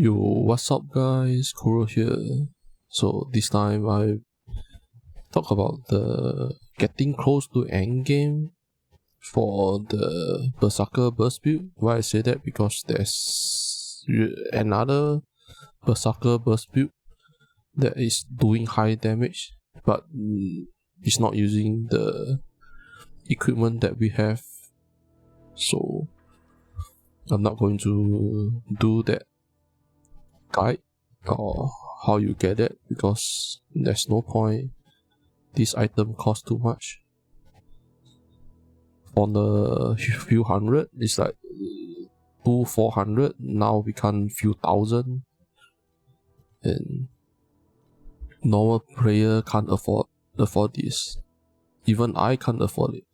Yo, what's up guys, Kuro here. So this time I talk about the getting close to endgame for the Berserker Burst Build. Why I say that? Because there's another Berserker Burst Build that is doing high damage, but it's not using the equipment that we have. So I'm not going to do that guide or how you get it, because there's no point. This item costs too much. On the few hundred, it's like 200-400. Now we can't few thousand, and normal player can't afford this. Even I can't afford it.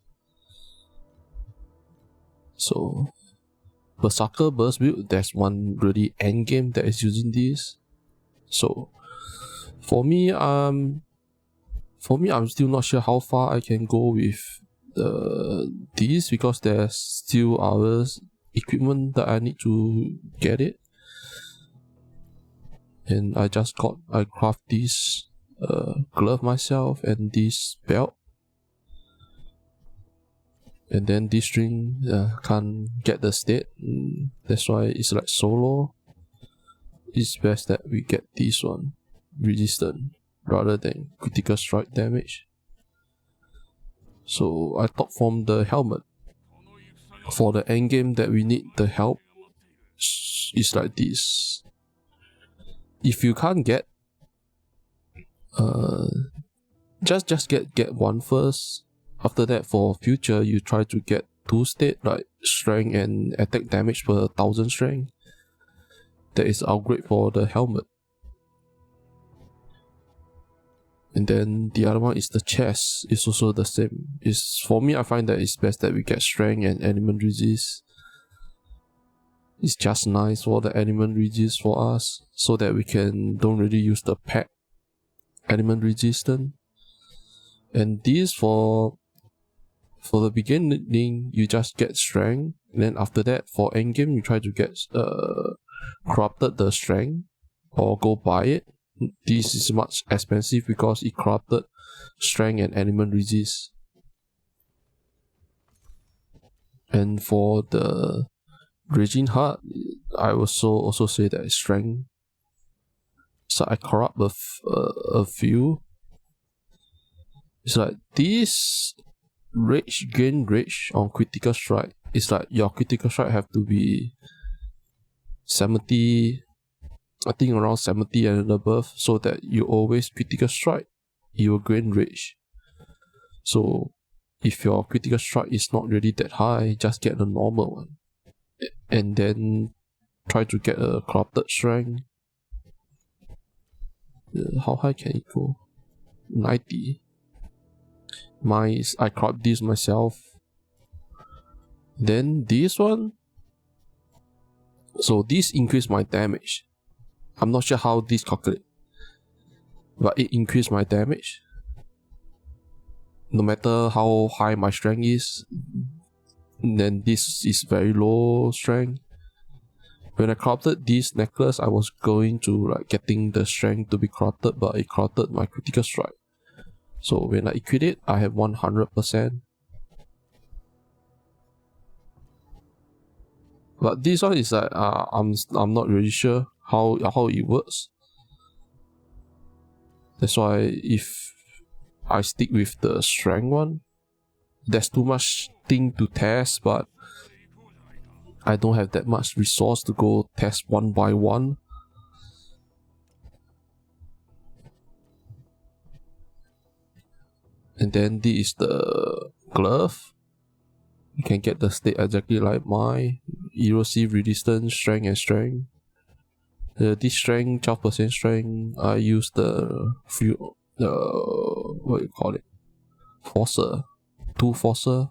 So Berserker Burst Build, there's one really end game that is using this. So for me, I'm still not sure how far I can go with this, because there's still other equipment that I need to get it. And I craft this glove myself and this belt. And then this string can't get the state. That's why it's like solo. It's best that we get this one resistant rather than critical strike damage. So I thought from the helmet, for the end game that we need the help, it's like this. If you can't get just get one first. After that, for future, you try to get 2 state, like strength and attack damage per 1000 strength. That is upgrade for the helmet. And then the other one is the chest. It's also the same. For me, I find that it's best that we get strength and element resist. It's just nice for the element resist for us, so that we don't really use the pack element resistance. And this for the beginning, you just get strength, and then after that, for endgame, you try to get corrupted the strength or go buy it. This is much expensive because it corrupted strength and element resist. And for the Raging Heart, I also say that it's strength. So I corrupt a few. It's like this gain rage on critical strike. It's like your critical strike have to be 70, I think around 70 and above, so that you always critical strike, you will gain rage. So if your critical strike is not really that high, just get the normal one, and then try to get a corrupted strength. How high can it go? 90. I crop this myself. Then this one, so this increase my damage. I'm not sure how this calculate, but it increased my damage. No matter how high my strength is, then this is very low strength. When I crafted this necklace, I was going to like getting the strength to be crafted, but it crafted my critical strike. So when I equip it, I have 100%. But this one is like I'm not really sure how it works. That's why if I stick with the strength one, there's too much thing to test, but I don't have that much resource to go test one by one. And then this is the glove. You can get the state exactly like mine. Erosive resistance, strength and strength. This strength, 12% strength, I use the what you call it? Forcer. 2 Forcer?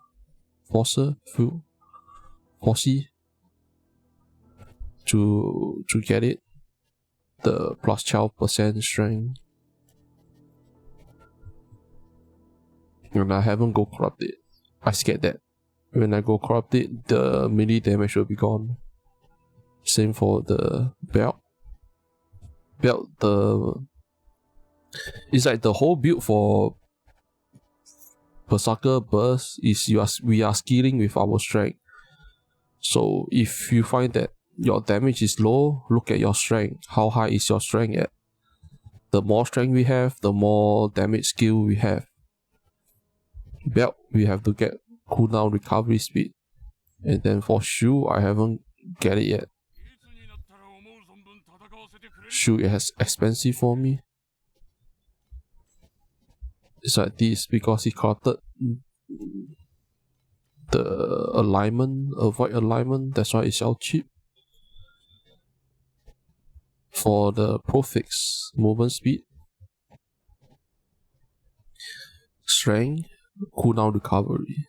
Forcy? To get it. The plus 12% strength. And I haven't go corrupt it. I scared that when I go corrupt it, the melee damage will be gone. Same for the belt. build it's like the whole build for Berserker Burst is we are scaling with our strength. So if you find that your damage is low, look at your strength. How high is your strength at? The more strength we have, the more damage skill we have. Belt, we have to get cooldown recovery speed. And then for shoe, I haven't get it yet. Shoe is expensive for me. It's like this because he corrupted the alignment, avoid alignment, that's why it's all cheap. For the profix, movement speed, strength, cooldown recovery,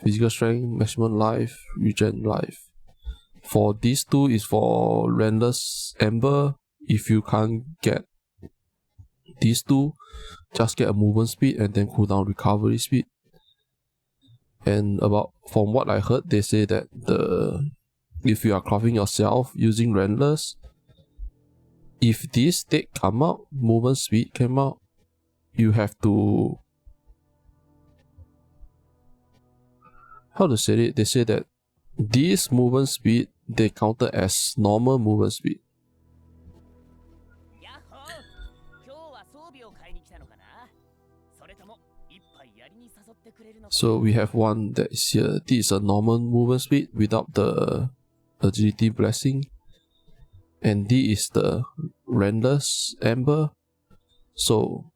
physical strength, maximum life, regen life. For these two is for Rendless Ember. If you can't get these two, just get a movement speed and then cooldown recovery speed. And from what I heard, they say that if you are crafting yourself using Rendless, if this state come out, movement speed came out, you have to, how to say it? They say that this movement speed they counted as normal movement speed. So we have one that is here. This is a normal movement speed without the agility blessing. And this is the Rendless Ember. So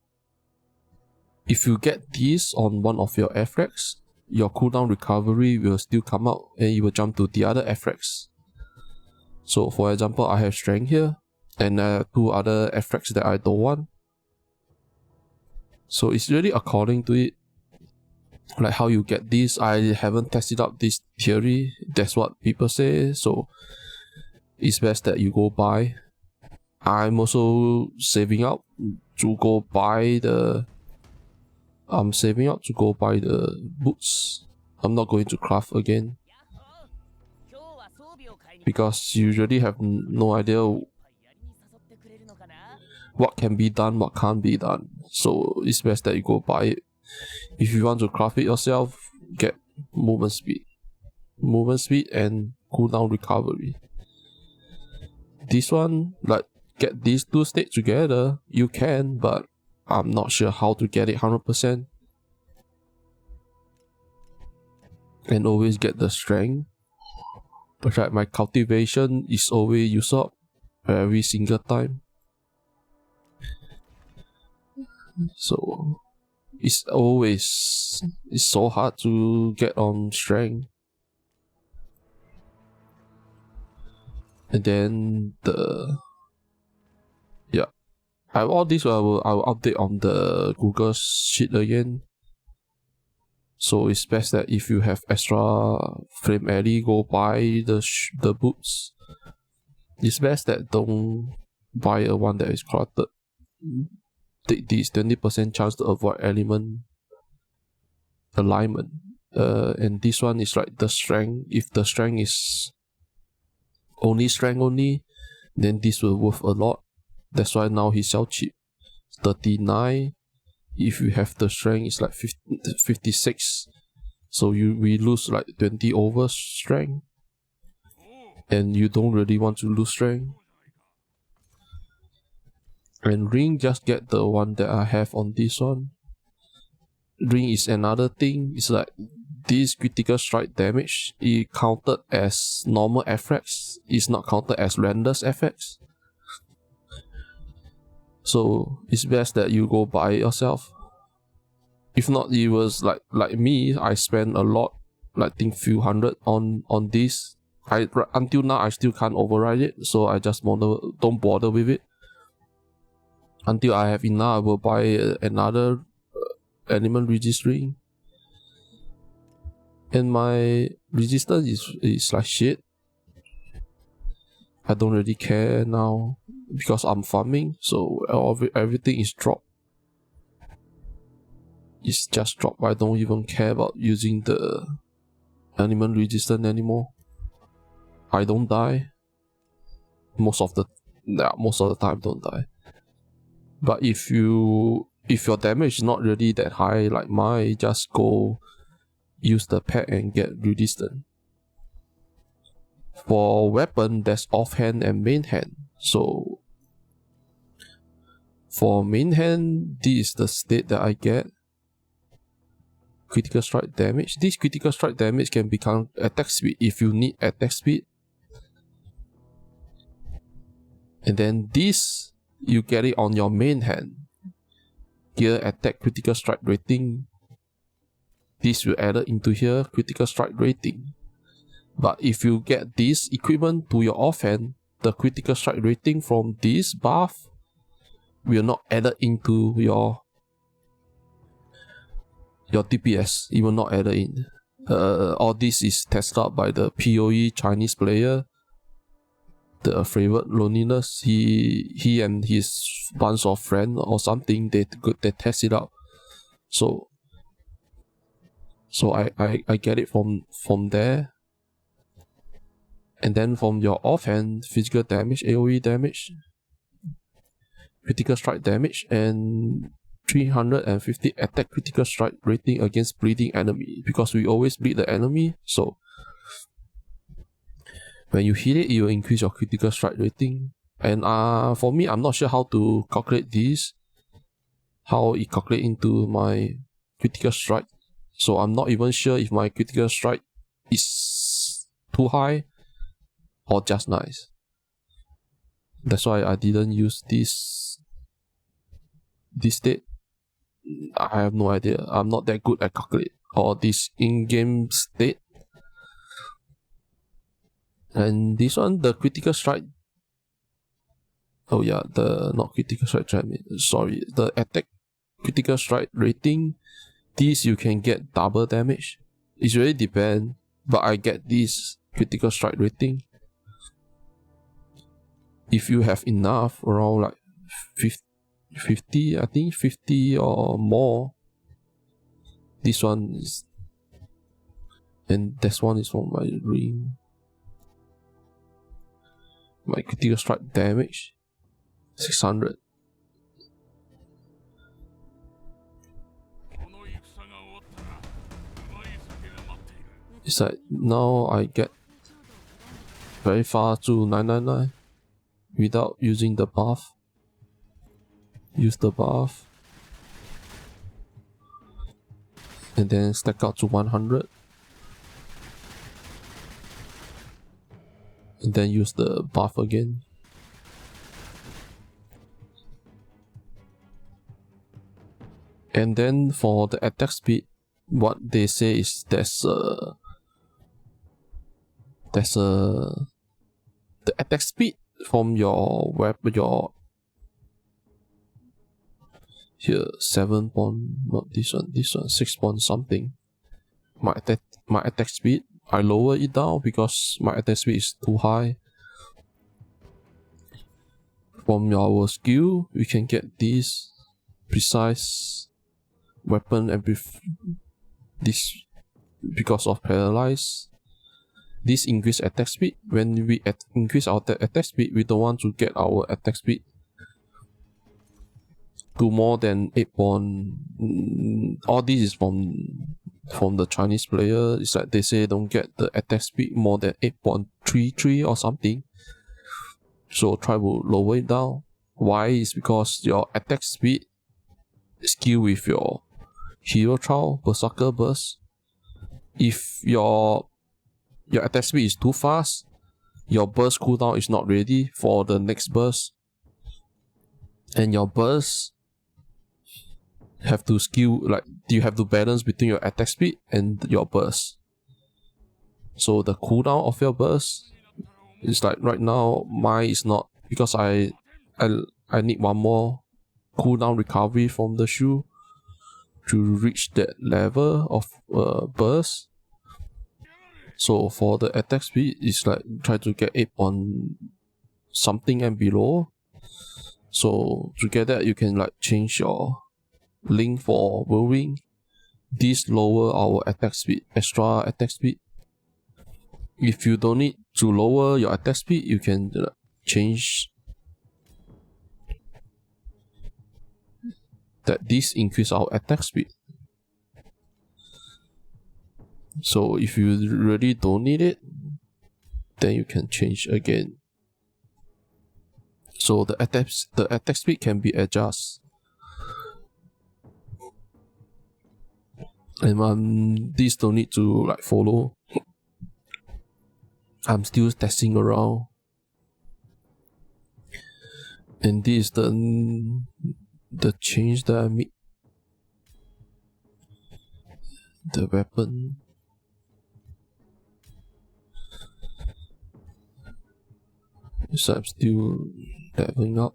if you get this on one of your F-Rex, your cooldown recovery will still come out and you will jump to the other F-Rex. So for example, I have strength here and two other F-Rex that I don't want. So it's really according to it, like how you get this. I haven't tested out this theory, that's what people say, so it's best that you go buy. I'm also saving up to go buy the boots. I'm not going to craft again because you really have no idea what can be done, what can't be done. So it's best that you go buy it. If you want to craft it yourself, get movement speed and cooldown recovery. This one, like, get these two states together, you can, but I'm not sure how to get it 100%. And always get the strength. But like my cultivation is always used up every single time. So it's so hard to get on strength. And then all this I will update on the Google sheet again. So it's best that if you have extra flame alley, go buy the boots. It's best that don't buy a one that is corrupted. Take this 20% chance to avoid element alignment. And this one is like the strength. If the strength is strength only, then this will worth a lot. That's why now he sell cheap. 39. If you have the strength, it's like 56. So we lose like 20 over strength. And you don't really want to lose strength. And ring, just get the one that I have on this one. Ring is another thing. It's like this critical strike damage is counted as normal FX. It's not counted as Rendless FX. So it's best that you go buy it yourself. If not, it was like me, I spent a lot, like think few hundred on this. Until now I still can't override it, so I just don't bother with it. Until I have enough, I will buy another element registering. And my resistance is like shit. I don't really care now because I'm farming, so everything is dropped. It's just dropped. I don't even care about using the element resistance anymore. I don't die most of the yeah, most of the time don't die. But if your damage is not really that high like mine, just go use the pet and get resistant. For weapon, there's offhand and main hand. So for main hand, this is the state that I get. Critical strike damage. This critical strike damage can become attack speed if you need attack speed. And then this, you get it on your main hand. Gear attack critical strike rating. This will add it into here, critical strike rating. But if you get this equipment to your offhand, the critical strike rating from this buff will not add it into your DPS. It will not add it in. All this is tested out by the PoE Chinese player, the favorite loneliness. He and his bunch of friends or something, they test it out. So I get it from there. And then from your offhand, physical damage, AoE damage, critical strike damage, and 350 attack critical strike rating against bleeding enemy, because we always bleed the enemy. So when you hit it, you will increase your critical strike rating. And for me, I'm not sure how to calculate this, how it calculates into my critical strike. So I'm not even sure if my critical strike is too high or just nice. That's why I didn't use this state. I have no idea. I'm not that good at calculate or this in-game state. And this one, the critical strike. Oh yeah, not critical strike damage. Sorry, the attack critical strike rating. This you can get double damage. It really depends, but I get this critical strike rating. If you have enough, around like 50, I think 50 or more. This one is, and this one is from my ring. My critical strike damage 600. It's like now I get very far to 999 without using the buff. Use the buff and then stack out to 100 and then use the buff again. And then for the attack speed, what they say is there's the attack speed from your weapon, your here 7 point, not this one 6 point something. My attack speed, I lower it down because my attack speed is too high. From our skill, we can get this precise weapon and this because of paralyze. This increase attack speed. When we increase our attack speed, we don't want to get our attack speed to more than 8 point. All this is from the Chinese player. It's like they say don't get the attack speed more than 8.33 or something. So try to lower it down. Why? Is because your attack speed skill with your hero trial, Berserker Burst. If your attack speed is too fast, your burst cooldown is not ready for the next burst, and your burst have to skill, like you have to balance between your attack speed and your burst. So the cooldown of your burst is like right now mine is not, because I need one more cooldown recovery from the shoe to reach that level of burst. So for the attack speed, it's like try to get 8 on something and below. So to get that, you can like change your link for WhirlWind. This lower our attack speed, extra attack speed. If you don't need to lower your attack speed, you can change that this increase our attack speed. So if you really don't need it, then you can change again. So the attack speed can be adjusted. And this don't need to like follow. I'm still testing around. And this is the change that I made. The weapon. So I'm still leveling up.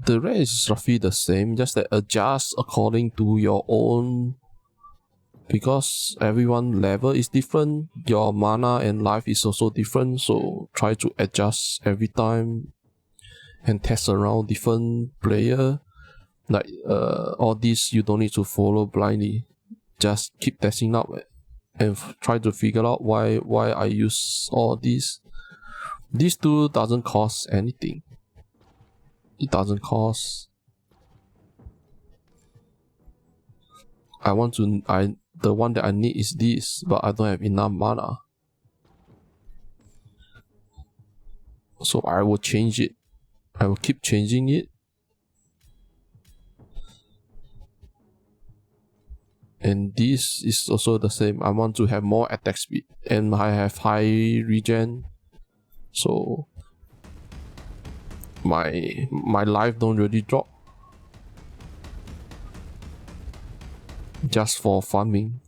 The rest is roughly the same, just that adjust according to your own, because everyone level is different, your mana and life is also different, so try to adjust every time and test around different player. Like all this you don't need to follow blindly, just keep testing up and try to figure out why I use all this. These two doesn't cost anything. It doesn't cost. The one that I need is this, but I don't have enough mana. So I will change it. I will keep changing it. And this is also the same. I want to have more attack speed, and I have high regen, so my life don't really drop. Just for farming,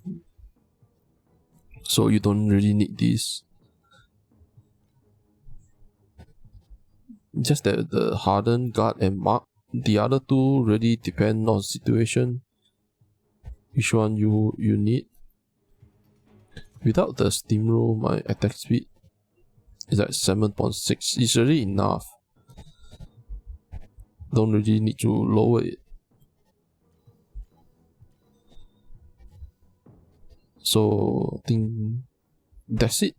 so you don't really need this. Just that the hardened guard and mark, the other two really depend on situation, which one you need. Without the steamroll, my attack speed is at 7.6. It's really enough. Don't really need to lower it. So I think that's it.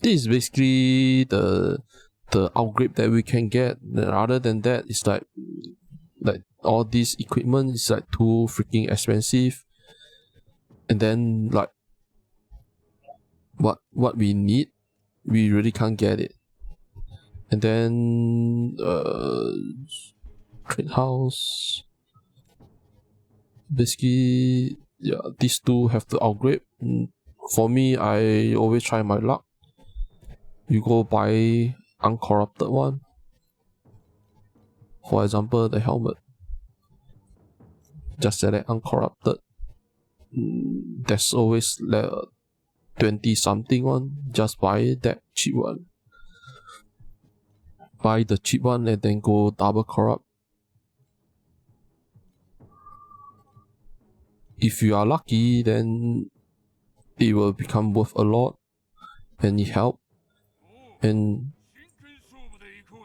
This is basically the upgrade that we can get. Other than that, it's like all this equipment is like too freaking expensive. And then like what we need, we really can't get it. And then trade house, basically, yeah, these two have to upgrade. For me, I always try my luck. You go buy uncorrupted one. For example, the helmet. Just select uncorrupted. There's always like 20 something one. Just buy that cheap one. Buy the cheap one and then go double corrupt. If you are lucky, then it will become worth a lot and it help. And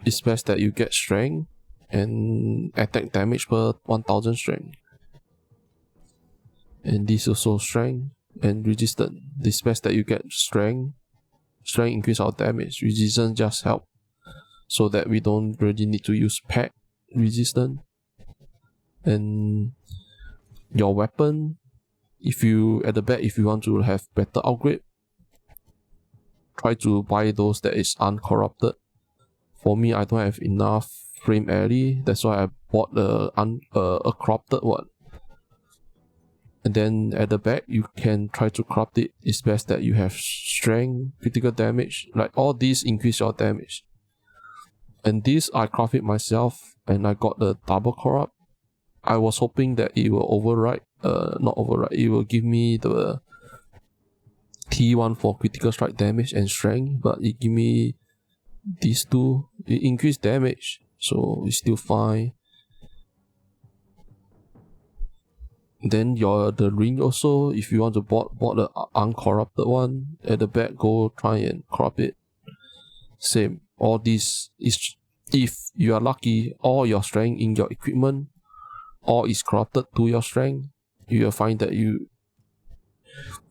it's best that you get strength and attack damage per 1000 strength. And this also strength and resistance. It's best that you get strength. Strength increase our damage. Resistance just help, so that we don't really need to use pack resistance. And your weapon, if you at the back, if you want to have better upgrade, try to buy those that is uncorrupted. For me, I don't have enough frame area, that's why I bought a corrupted one. And then at the back, you can try to corrupt it. It's best that you have strength, critical damage, like all these increase your damage. And this I craft it myself, and I got the double corrupt. I was hoping that it will override, not override, it will give me the T1 for critical strike damage and strength, but it give me these two. It increased damage, so it's still fine. Then the ring also, if you want to bought the uncorrupted one, at the back go try and corrupt it. Same. All this is, if you are lucky, all your strength in your equipment, all is corrupted to your strength, you will find that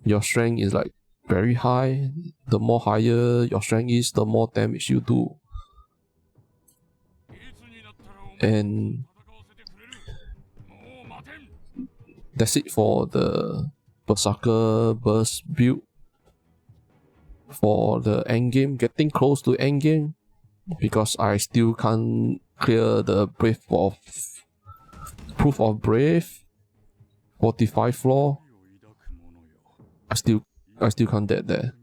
your strength is like very high. The more higher your strength is, the more damage you do. And that's it for the Berserker Burst Build. For the endgame, getting close to endgame, because I still can't clear the Proof of Brave 45 floor. I still can't get there.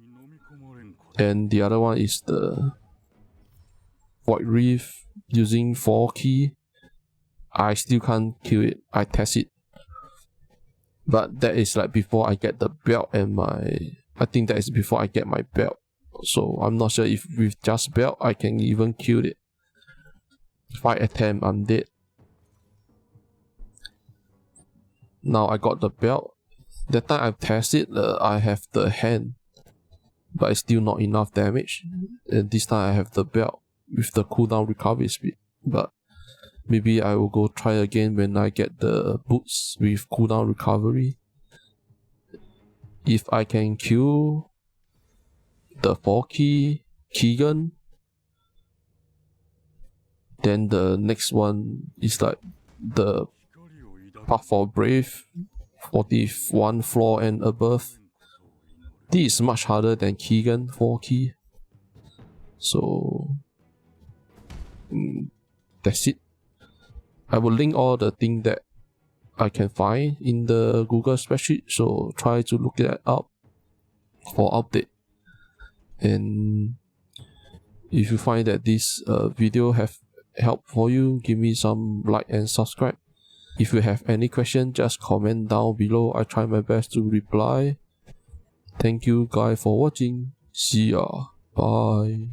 And the other one is the Void Reef using 4 key. I still can't kill it. I test it, but that is like before I get the belt and I think that is before I get my belt. So I'm not sure if with just belt I can even kill it. 5 attempt, I'm dead. Now I got the belt. That time I've tested, I have the hand, but it's still not enough damage. And this time I have the belt with the cooldown recovery speed. But maybe I will go try again when I get the boots with cooldown recovery. If I can kill the 4 key Keegan, then the next one is like the Path for Brave 41 floor and above. This is much harder than Keegan 4 key. So that's it. I will link all the things that I can find in the Google spreadsheet, so try to look that up for update. And if you find that this video have helped for you, give me some like and subscribe. If you have any question, just comment down below. I try my best to reply. Thank you guys for watching. See ya. Bye.